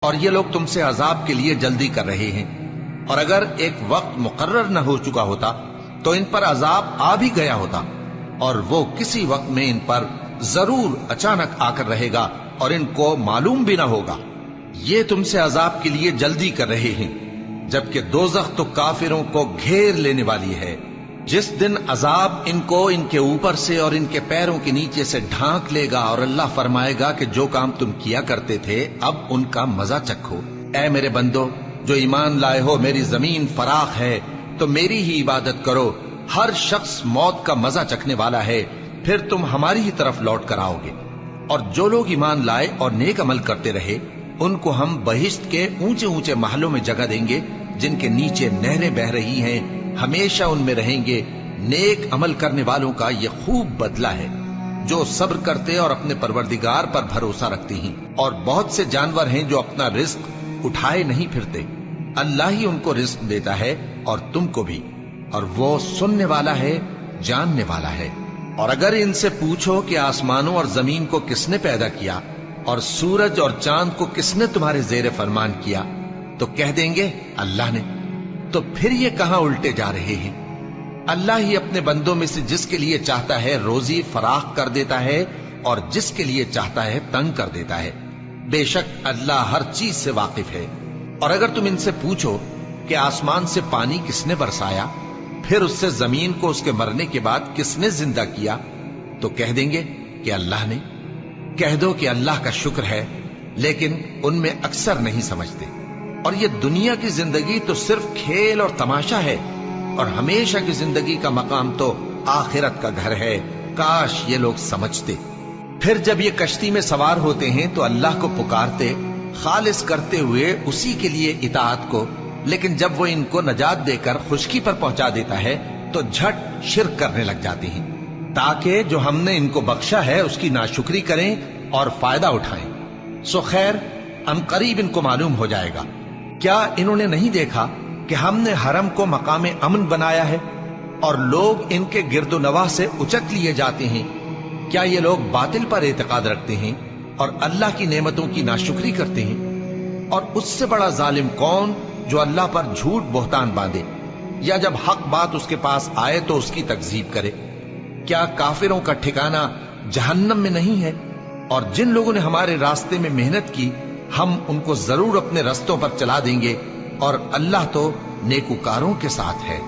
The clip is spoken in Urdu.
اور یہ لوگ تم سے عذاب کے لیے جلدی کر رہے ہیں، اور اگر ایک وقت مقرر نہ ہو چکا ہوتا تو ان پر عذاب آ بھی گیا ہوتا، اور وہ کسی وقت میں ان پر ضرور اچانک آ کر رہے گا اور ان کو معلوم بھی نہ ہوگا۔ یہ تم سے عذاب کے لیے جلدی کر رہے ہیں، جبکہ دوزخ تو کافروں کو گھیر لینے والی ہے۔ جس دن عذاب ان کو ان کے اوپر سے اور ان کے پیروں کے نیچے سے ڈھانک لے گا، اور اللہ فرمائے گا کہ جو کام تم کیا کرتے تھے اب ان کا مزہ چکھو۔ اے میرے بندو جو ایمان لائے ہو، میری زمین فراخ ہے تو میری ہی عبادت کرو۔ ہر شخص موت کا مزہ چکھنے والا ہے، پھر تم ہماری ہی طرف لوٹ کر آؤ گے۔ اور جو لوگ ایمان لائے اور نیک عمل کرتے رہے، ان کو ہم بہشت کے اونچے اونچے محلوں میں جگہ دیں گے، جن کے نیچے نہریں بہہ رہی ہیں، ہمیشہ ان میں رہیں گے۔ نیک عمل کرنے والوں کا یہ خوب بدلہ ہے، جو صبر کرتے اور اپنے پروردگار پر بھروسہ رکھتے ہیں۔ اور بہت سے جانور ہیں جو اپنا رزق اٹھائے نہیں پھرتے، اللہ ہی ان کو رزق دیتا ہے اور تم کو بھی، اور وہ سننے والا ہے، جاننے والا ہے۔ اور اگر ان سے پوچھو کہ آسمانوں اور زمین کو کس نے پیدا کیا اور سورج اور چاند کو کس نے تمہارے زیر فرمان کیا، تو کہہ دیں گے اللہ نے۔ تو پھر یہ کہاں الٹے جا رہے ہیں؟ اللہ ہی اپنے بندوں میں سے جس کے لیے چاہتا ہے روزی فراخ کر دیتا ہے، اور جس کے لیے چاہتا ہے تنگ کر دیتا ہے۔ بے شک اللہ ہر چیز سے واقف ہے۔ اور اگر تم ان سے پوچھو کہ آسمان سے پانی کس نے برسایا، پھر اس سے زمین کو اس کے مرنے کے بعد کس نے زندہ کیا، تو کہہ دیں گے کہ اللہ نے۔ کہہ دو کہ اللہ کا شکر ہے، لیکن ان میں اکثر نہیں سمجھتے۔ اور یہ دنیا کی زندگی تو صرف کھیل اور تماشا ہے، اور ہمیشہ کی زندگی کا مقام تو آخرت کا گھر ہے۔ کاش یہ لوگ سمجھتے۔ پھر جب یہ کشتی میں سوار ہوتے ہیں تو اللہ کو پکارتے، خالص کرتے ہوئے اسی کے لیے اطاعت کو، لیکن جب وہ ان کو نجات دے کر خشکی پر پہنچا دیتا ہے تو جھٹ شرک کرنے لگ جاتے ہیں، تاکہ جو ہم نے ان کو بخشا ہے اس کی ناشکری کریں اور فائدہ اٹھائیں۔ سو خیر عنقریب ان کو معلوم ہو جائے گا۔ کیا انہوں نے نہیں دیکھا کہ ہم نے حرم کو مقام امن بنایا ہے، اور لوگ ان کے گرد و نواح سے اچک لیے جاتے ہیں؟ کیا یہ لوگ باطل پر اعتقاد رکھتے ہیں اور اللہ کی نعمتوں کی ناشکری کرتے ہیں؟ اور اس سے بڑا ظالم کون جو اللہ پر جھوٹ بہتان باندھے، یا جب حق بات اس کے پاس آئے تو اس کی تکذیب کرے؟ کیا کافروں کا ٹھکانہ جہنم میں نہیں ہے؟ اور جن لوگوں نے ہمارے راستے میں محنت کی، ہم ان کو ضرور اپنے رستوں پر چلا دیں گے، اور اللہ تو نیکوکاروں کے ساتھ ہے۔